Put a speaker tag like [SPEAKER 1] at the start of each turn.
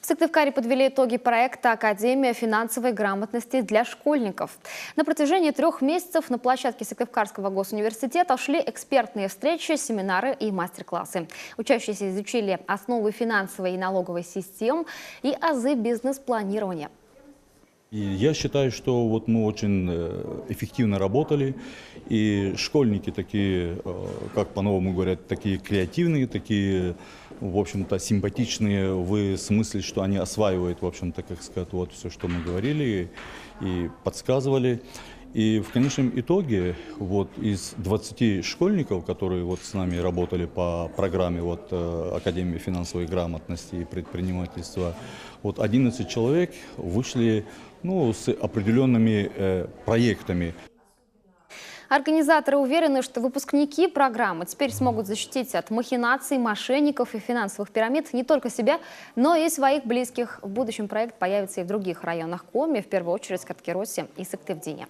[SPEAKER 1] В Сыктывкаре подвели итоги проекта «Академия финансовой грамотности для школьников». На протяжении 3 месяцев на площадке Сыктывкарского госуниверситета шли экспертные встречи, семинары и мастер-классы. Учащиеся изучили основы финансовой и налоговой систем и азы бизнес-планирования.
[SPEAKER 2] И я считаю, что вот мы очень эффективно работали, и школьники такие, как по-новому говорят, такие креативные, такие, в общем-то, симпатичные в смысле, что они осваивают, в общем-то, как сказать, вот все, что мы говорили и подсказывали. И в конечном итоге вот из 20 школьников, которые вот с нами работали по программе вот, Академии финансовой грамотности и предпринимательства, вот 11 человек вышли с определенными проектами.
[SPEAKER 1] Организаторы уверены, что выпускники программы теперь смогут защитить от махинаций, мошенников и финансовых пирамид не только себя, но и своих близких. В будущем проект появится и в других районах Коми, в первую очередь в Карткеросе и Сыктывдине.